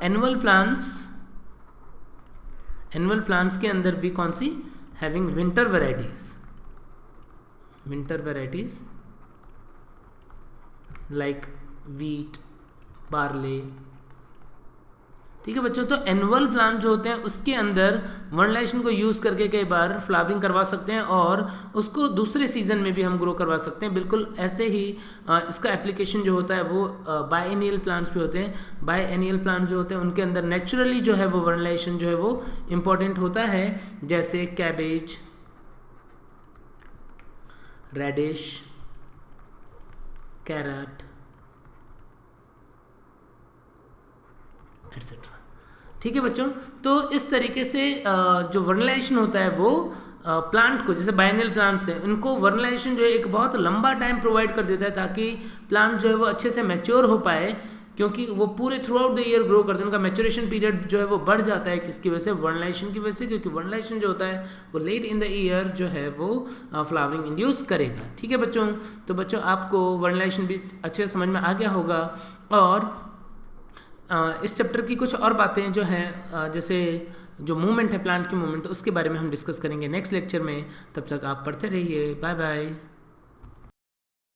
Speaker 1: एनुअल प्लांट्स के अंदर भी कौन सी, having winter varieties like wheat, barley. ठीक है बच्चों, तो एनुअल प्लांट जो होते हैं उसके अंदर वर्नलाइजेशन को यूज़ करके कई बार फ्लावरिंग करवा सकते हैं और उसको दूसरे सीजन में भी हम ग्रो करवा सकते हैं। बिल्कुल ऐसे ही इसका एप्लीकेशन जो होता है वो बायएनियल प्लांट्स भी होते हैं। बायएनियल प्लांट जो होते हैं उनके अंदर नेचुरली जो है वो वर्नलाइजेशन जो है वो इम्पॉर्टेंट होता है, जैसे कैबेज, रेडिश, कैरेट एटसेट्रा। ठीक है बच्चों, तो इस तरीके से जो वर्नलाइजेशन होता है वो प्लांट को, जैसे बायनियल प्लांट्स हैं उनको वर्नलाइजेशन जो है एक बहुत लंबा टाइम प्रोवाइड कर देता है ताकि प्लांट जो है वो अच्छे से मैच्योर हो पाए, क्योंकि वो पूरे through out the year grow करते हैं, उनका मैच्योरेशन पीरियड जो है वो बढ़ जाता है। किसकी वजह से, वर्नलाइजेशन की वजह से, क्योंकि वर्नलाइजेशन जो होता है वो लेट इन द ईयर जो है वो फ्लावरिंग इंड्यूस करेगा। ठीक है बच्चों, तो बच्चों आपको वर्नलाइजेशन भी अच्छे से समझ में आ गया होगा। और इस चैप्टर की कुछ और बातें जो हैं, जैसे जो मूवमेंट है प्लांट की मूवमेंट, उसके बारे में हम डिस्कस करेंगे नेक्स्ट लेक्चर में। तब तक आप पढ़ते रहिए, बाय बाय।